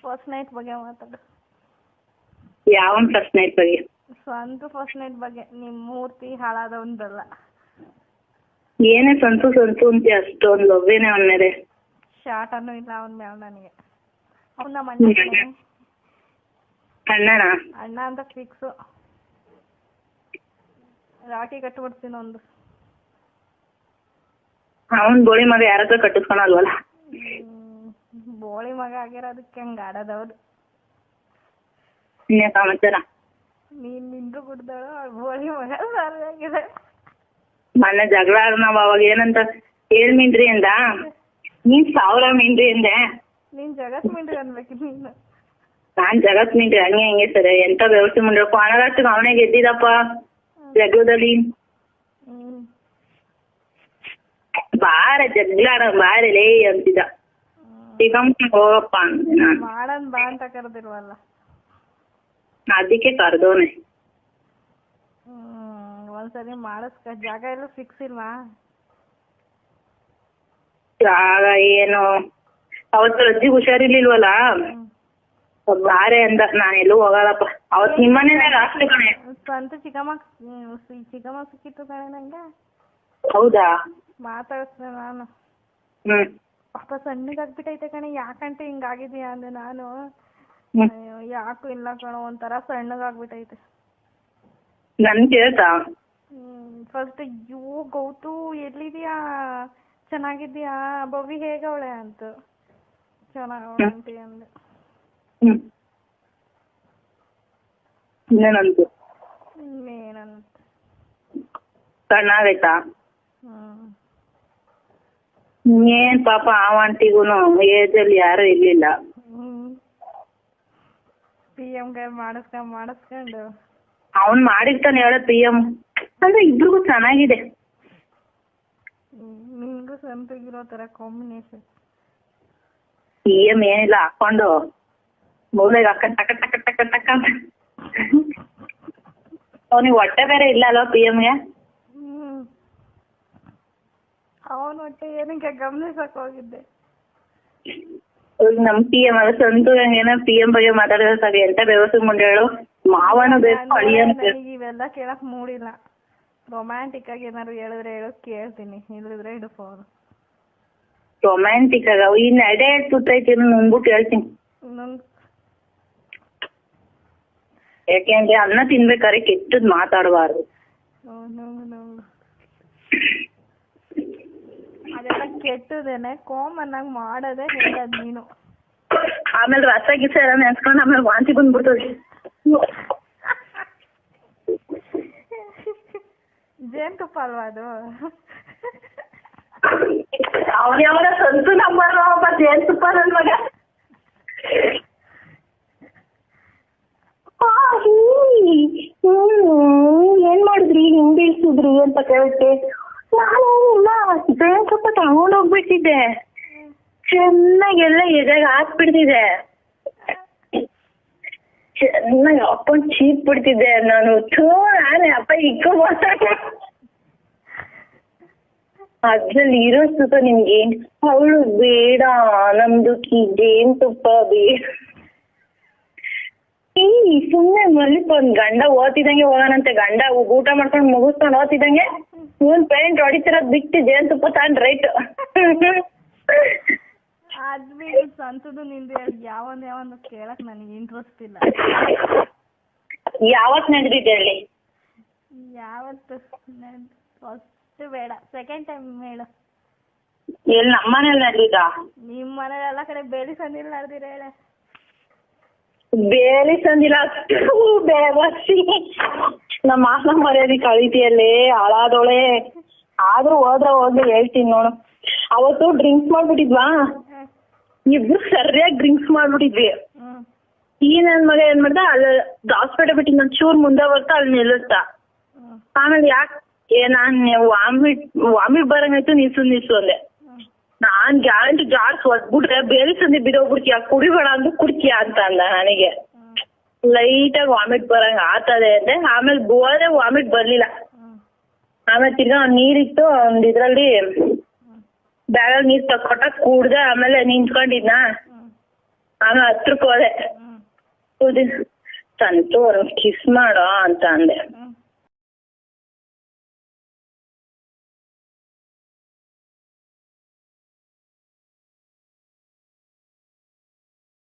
First night ಬಗ್ಗೆ ಮಾತಾಡು. ಯಾವ ಫಸ್ಟ್ ನೈಟ್ ಬಗ್ಗೆ? ಸ್ವಂತ ಫಸ್ಟ್ ನೈಟ್ ಬಗ್ಗೆ. ನಿಮ್ಮ ಮೂರ್ತಿ ಹಾಳಾದವಂದಲ್ಲ. ಏನೇ ಸಂತು ಅಂತ ಅಷ್ಟೊಂದು ಲವ್ವೇನೆ ಅವನ ಮೇಲೆ. ಶಾರ್ಟ್ ಅನ್ನೂ ಇಲ್ಲ ಅವನ ಮೇಲೆ ನನಗೆ. ಅವ್ನು ನಮ್ಮ ಅಣ್ಣ. ಅಣ್ಣನಾ? ಅಣ್ಣ ಅಂತ ಫಿಕ್ಸು. ರಾಖಿ ಕಟ್ಬಿಡ್ತೀನಿ ಒಂದು. ಅವನ್ ಬೋಳಿ ಮಗ ಯಾರತ್ರ ಕಟ್ಟಿಸ್ಕೊಳಲ್ವಲ್ಲ. ಬೋಳಿ ಮಗ ಆಗಿರೋದಕ್ಕೆ ಹಂಗ ಆಡೋದವ್ರು. ಇನ್ನೇ ಸಮಾಚಾರ? ನೀನ್ ನಿಂದು ಕುಡ್ದಾಳು ಬೋಳಿ ಮಗ ಸರಿಯಾಗಿದೆ. ಮೊನ್ನೆ ಜಗಳ ನಾವ್ ಅವಾಗ ಏನಂತ 7 ಮೀನ್ರಿ ಅಂದ, ನೀನ್ 1000 ಮೀನ್ರಿ ಅಂದೆ. ನೀನ್ ಜಗತ್ ಮೀನ್ರಿ ಅನ್ಬೇಕು ನೀನು. ನಾನ್ ಜಗತ್ ಮೀನ್ರಿ ಹಂಗೆ ಸರಿ. ಎಂತ ವ್ಯವಸ್ಥೆ ಮಾಡ್ಬೇಕು. ಅನಗಷ್ಟು ಅವನೇ ಗೆದ್ದಿದಪ್ಪ ಜಗಳದಲ್ಲಿ. ಬಾರೆ ಜಗ್ಲಾಡ ಬಾರಲೇ ಅಂತಿದ್ದ. ಹೋಗಪ್ಪ ಅಂದೆ ನಾನು. ಮಾಡನ್ ಬಾ ಅಂತ ಕರೆದಿಲ್ವಲ್ಲ. ಅದಕ್ಕೆ ಕರ್ದೋನೆ. ಒಂದ್ಸರಿ ಮಾಡಿಸ್ಕ. ಜಾಗ ಎಲ್ಲ ಫಿಕ್ಸ್ ಇಲ್ವಾ? ಜಾಗ ಏನು ಅವತ್ತು ಅಜ್ಜಿ ಹುಷಾರಿರ್ಲಿಲ್ವಲ್ಲ, ಬಾರೆ ಅಂದ. ನಾನೆಲ್ಲೂ ಹೋಗಲ್ಲಪ್ಪ. ಅವತ್ ನಿಮ್ಮನೆ ಲಾಸ್ಟ್ ಕಣೆ. ಸ್ವಂತ ಚಿಕ್ಕಮ್ಮ ಸಿಕ್ಕಿತ್ತು ಕಣೆ ನಂಗೆ. ಹೌದಾ? ಮಾತಾಡಿಸ್ದೆ ನಾನು. ಪಾಪ ಸಣ್ಣಗಾಗ್ಬಿಟ್ಟೈತೆ ಕಣೆ. ಯಾಕಂತ ಹಿಂಗಾಗಿದೀಯ ಅಂದೆ ನಾನು. ಯಾಕು ಇಲ್ಲ ಕಣೋ ಒಂಥರ ಸಣ್ಣಗಾಗ್ಬಿಟ್ಟೈತೆ. ನನ್ ಕೇಳ್ತಾ? ಫಸ್ಟ್ ಅಯ್ಯೋ ಗೌತು ಎಲ್ಲಿದ್ಯಾ, ಚೆನ್ನಾಗಿದ್ಯಾ, ಭವಿ ಹೇಗವಳೆ ಅಂತ. ಚೆನ್ನಾಗವಳೆ ಅಂತೆ ಅಂದೆ. ಇನ್ನೇನಂತು? ಇನ್ನೇನಂತ ಸಣ್ಣಾಗೈತಾ? ಏನ್ ಪಾಪ ಆ ಆಂಟಿಗೂನು ಏಜಲ್ಲಿ ಯಾರು ಇರ್ಲಿಲ್ಲ. PM ಮಾಡಿಸ್ಕೊಂಡು ಅವ್ನ್ ಮಾಡಿರ್ತಾನೆ ಹೇಳ PM. ಅಂದ್ರೆ ಇಬ್ರಿಗೂ ಚೆನ್ನಾಗಿದೆ. ನಿನ್ಗೂ ಸಂತಗಿರೋ ತರ ಕಾಂಬಿನೇಷನ್. PM ಏನಿಲ್ಲ ಹಾಕೊಂಡು ಮೂಲೆಗೆ ಹಾಕೊಂಡ್ ಟಕ ಟಕ ಟಕ ಟಕ ಅಂತ. ಅವನಿಗೆ ಹೊಟ್ಟೆ ಬೇರೆ ಇಲ್ಲ ಅಲ್ವಾ PM ಗೆ? ಅವನ್ ಹೊಟ್ಟೆ ಏನಕ್ಕೆ ಗಮನಿಸಕ್ ಹೋಗಿದ್ದೆ. ನಮ್ PM ಅಲ್ಲ ಸಂತು ಏನೋ PM ಬಗ್ಗೆ ಮಾತಾಡಿದ್ರೆ ಸರಿ. ಎಂತ ವ್ಯವಸ್ಥೆ ಮುಂದೆ ಹೇಳು. ಮಾವನು ಬೇಕು ಅಳಿಯನು ಬೇಕು. ಇವೆಲ್ಲ ಕೇಳಕ್ ಮೂಡಿಲ್ಲ. ರೊಮ್ಯಾಂಟಿಕ್ ಆಗಿ ಏನಾದ್ರು ಹೇಳಿದ್ರೆ ಹೇಳು ಕೇಳ್ತೀನಿ, ಇಲ್ಲದ್ರೆ ಇಡು ಫೋನ್. ರೊಮ್ಯಾಂಟಿಕ್ ಆಗ ಈ ನಡೆ ಸುತ್ತೈತಿ ನುಂಗ್ಬಿಟ್ಟು ಹೇಳ್ತೀನಿ. ಯಾಕೆಂದ್ರೆ ಅನ್ನ ತಿನ್ಬೇಕಾದ್ರೆ ಕೆಟ್ಟದ್ ಮಾತಾಡಬಾರ್ದು. ಅದೆಲ್ಲ ಕೆಟ್ಟದೇನೆ. ಕಾಮನ್ ಆಗಿ ಮಾಡೋದೇ ಹೇಳದ್ ನೀನು. ಆಮೇಲೆ ರಸ ಗಿಸ ಎಲ್ಲ ನೆನ್ಸ್ಕೊಂಡು ಆಮೇಲೆ ವಾಂತಿ ಬಂದ್ಬಿಡ್ತದೆ. ಜೇನುತುಪ್ಪ ಅಲ್ವಾ ಅದು? ಅವ್ನ ಯಾವಾಗ ಸಂತು ನಂಬರ್ ಜೇನುತುಪ್ಪ ನನ್ ಮಗ. ಏನ್ ಮಾಡಿದ್ರಿ ಹಿಂಗ್ ಬೀಳ್ಸಿದ್ರಿ ಅಂತ ಕೇಳಕ್ಕೆ ನಾನು ಇಲ್ಲ ಜೇನುತುಪ್ಪ ತಗೊಂಡೋಗ್ಬಿಟ್ಟಿದ್ದೆ. ಚೆನ್ನಾಗೆಲ್ಲ ಎದೆಗೆ ಹಾಕ್ಬಿಡ್ತಿದ್ದೆ. ಚೆನ್ನಾಗಿ ಹಾಕೊಂಡ್ ಚೀಪ್ ಬಿಡ್ತಿದ್ದೆ ನಾನು. ನಾನೇ ಅಪ್ಪ ಇಕ್ಕೋ ಅದ್ರಲ್ಲಿ ಇರೋ ಸುತ್ತ ನಿಮ್ಗೆ ಅವಳು ಬೇಡ, ನಮ್ದು ಜೇನುತುಪ್ಪ ಬೇಡ. ಸುಮ್ನೆ ಮಲ್ಲಿಕೊಂದ್ ಗಂಡ ಓದ್ತಿದಂಗೆ ಹೋಗೋಣಂತೆ. ಗಂಡ ಊಟ ಮಾಡ್ಕೊಂಡು ಮುಗಿಸ್ಕೊಂಡು ಓದ್ತಿದಂಗೆ ಇವನ್ ಪೇಂಟ್ ಹೊಡಿತಿರೋದ್ ಬಿಟ್ಟು ಜೇನುತುಪ್ಪ ತಗೊಂಡ್ ರೈಟ್. ಅದ್ವಿ ಸಂತದು ನಿಂದು ಯಾವಂದು ಕೇಳಕ್ ನನಗೆ ಇಂಟ್ರೆಸ್ಟ್ ಇಲ್ಲ. ಯಾವತ್ ನಡೆದಿದೆ ಹೇಳಿ? ಯಾವತ್ತು ಫಸ್ಟ್ ಬೇಡ, ಸೆಕೆಂಡ್ ಟೈಮ್ ಹೇಳು. ಎಲ್ಲಿ ನಮ್ಮ ಮನೇಲಿ ನಡೆದಿದ್ದ? ನಿಮ್ ಮನೇಲಿ ಎಲ್ಲ ಕಡೆ ಬೇಲಿ ಸಂದಿಲ್ಲ ನಡೆದಿರ ಹೇಳ. ಬೇಲಿ ಸಂದಿಲ್ಲ ಬೇವರ್ಸಿ. ನಮ್ಮ ಮಾಸನ ಮರ್ಯಾದೆ ಕಳಿತಿಯಲ್ಲೇ ಹಾಳಾದೋಳೆ. ಆದ್ರೂ ಹೋಗ್ಲಿ ಹೇಳ್ತೀನಿ ನೋಡು. ಅವತ್ತು ಡ್ರಿಂಕ್ಸ್ ಮಾಡ್ಬಿಟ್ಟಿದ್ವಾ, ಇಬ್ರು ಸರಿಯಾಗಿ ಡ್ರಿಂಕ್ಸ್ ಮಾಡ್ಬಿಟ್ಟಿದ್ವಿ. ಈ ನನ್ ಮಗ ಏನ್ ಮಾಡ್ದ, ಅಲ್ಲಿ ಹಾಸ್ಪಿಟಲ್ ಬಿಟ್ಟು ನನ್ ಚೂರ್ ಮುಂದೆ ಬರ್ತಾ ಅಲ್ಲಿ ನಿಲ್ಲುತ್ತಾ. ಆಮೇಲೆ ಯಾಕೆ ನಾನ್ ವಾಮಿಟ್ ಬರಂಗಾಯ್ತು, ನಿಲ್ಸು ಅಂದೆ. ನಾನ್ ಗ್ಯಾರಂಟಿ ಜಾರ್ಸ್ ಹೊಡ್ಬಿಟ್ರೆ ಬೇರೆ ಸಂದಿ ಬಿದೋಗ್ಬಿಡ್ತೀಯ, ಕುಡಿಬೇಡ ಅಂದು ಕುಡ್ತೀಯ ಅಂತ ಅಂದ ನನಗೆ. ಲೈಟ್ ಆಗಿ ವಾಮಿಟ್ ಬರಂಗ ಆತದೆ ಅಂದೆ. ಆಮೇಲೆ ಬೋದ್ರೆ ವಾಮಿಟ್ ಬರ್ಲಿಲ್ಲ. ಆಮೇಲೆ ತಿರ್ಗಾ ನೀರಿತ್ತು ಒಂದ್ ಇದ್ರಲ್ಲಿ ಬ್ಯಾಗಲ್ಲಿ ನೀರ್ ತಕೊಟ್ಟ ಕುಡ್ದೆ. ಆಮೇಲೆ ನಿಂತ್ಕೊಂಡಿದ್ನಾ, ಹತ್ರಕ್ ಹೋದೆ ಸಂತು ಕಿಸ್ ಮಾಡೋ ಅಂತ ಅಂದೆ.